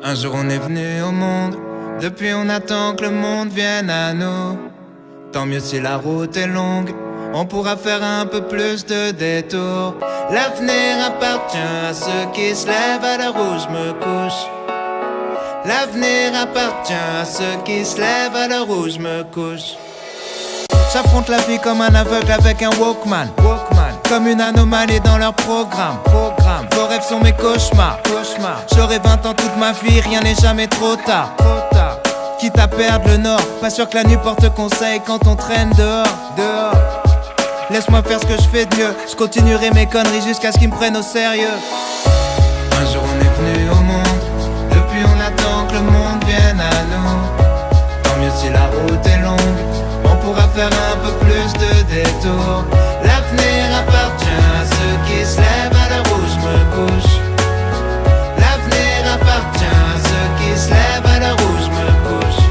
Un jour on est venu au monde, depuis on attend que le monde vienne à nous. Tant mieux si la route est longue, on pourra faire un peu plus de détours. L'avenir appartient à ceux qui se lèvent à l'heure où je me couche. L'avenir appartient à ceux qui se lèvent à l'heure où je me couche. J'affronte la vie comme un aveugle avec un Walkman. Comme une anomalie dans leur programme. Vos rêves sont mes cauchemars. J'aurai 20 ans toute ma vie, rien n'est jamais trop tard. Quitte à perdre le nord, pas sûr que la nuit porte conseil quand on traîne dehors. Laisse-moi faire ce que je fais de mieux. Je continuerai mes conneries jusqu'à ce qu'ils me prennent au sérieux. Un jour on est venu au monde, depuis on attend que le monde vienne à nous. Tant mieux si la route est longue, on pourra faire un peu plus de détours. L'avenir appartient à ceux qui se lèvent à l'heure où je me couche. L'avenir appartient à ceux qui se lèvent à l'heure où je me couche.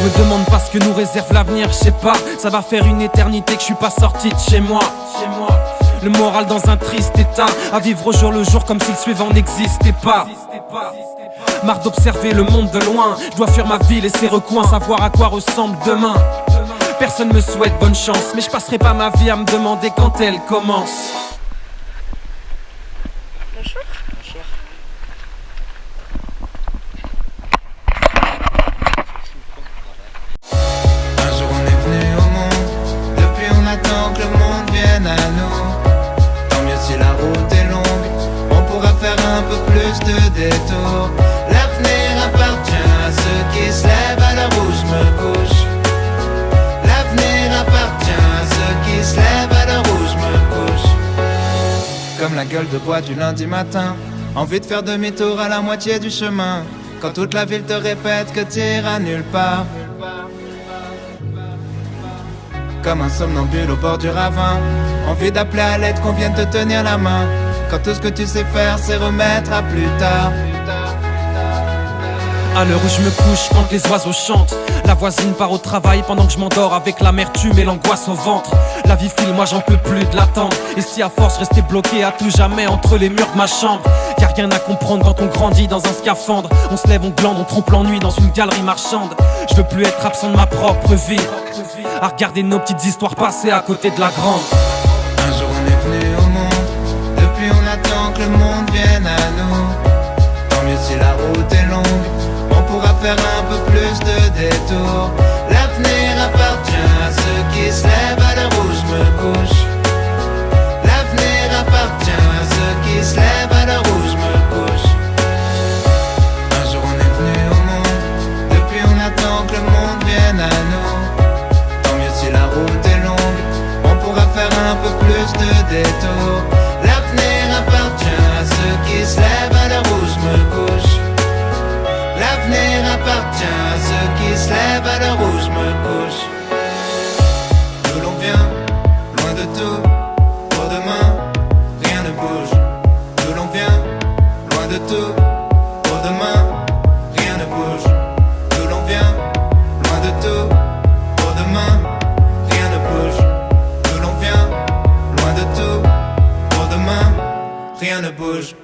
Me demande pas ce que nous réserve l'avenir, je sais pas. Ça va faire une éternité que je suis pas sorti de chez moi. Le moral dans un triste état, à vivre au jour le jour comme si le suivant n'existait pas. Marre d'observer le monde de loin, je dois fuir ma ville et ses recoins, savoir à quoi ressemble demain. Personne me souhaite bonne chance, mais je passerai pas ma vie à me demander quand elle commence. Bonjour. Un jour on est venu au monde, depuis on attend que le monde vienne à nous. Tant mieux si la route est longue, on pourra faire un peu plus de détours. L'avenir appartient à ceux qui se lèvent à l'heure où je me couche. L'avenir appartient à ceux qui se lèvent à l'heure où je me couche. Comme la gueule de bois du lundi matin, envie de faire demi-tour à la moitié du chemin. Quand toute la ville te répète que t'iras nulle part. Comme un somnambule au bord du ravin, envie d'appeler à l'aide qu'on vienne te tenir la main. Quand tout ce que tu sais faire c'est remettre à plus tard. À l'heure où je me couche, quand les oiseaux chantent, la voisine part au travail pendant que je m'endors avec l'amertume et l'angoisse au ventre. La vie file, moi j'en peux plus de l'attendre. Et si à force rester bloqué à tout jamais entre les murs de ma chambre. Y'a rien à comprendre quand on grandit dans un scaphandre. On se lève, on glande, on trompe l'ennui dans une galerie marchande. Je veux plus être absent de ma propre vie, à regarder nos petites histoires passer à côté de la grande. Un jour on est venu au monde, depuis on attend que le monde vienne à nous. Tant mieux si la route est longue, on pourra faire un peu plus de détours. L'avenir appartient à ceux qui se lèvent à l'heure où je me couche. L'avenir appartient à ceux qui se lèvent à l'heure où je me couche. Un jour on est venu au monde, depuis on attend que le monde vienne à nous. Tant mieux si la route est longue, on pourra faire un peu plus de détours. L'avenir appartient à ceux qui se lèvent à l'heure où je me couche. L'avenir appartient à ceux qui se lèvent à l'heure où je me couche. D'où l'on vient, loin de tout, pour demain, rien ne bouge. D'où l'on vient, loin de tout, pour demain, rien ne bouge. D'où l'on vient, loin de tout, pour demain, rien ne bouge. D'où l'on vient, loin de tout, pour demain, rien ne bouge.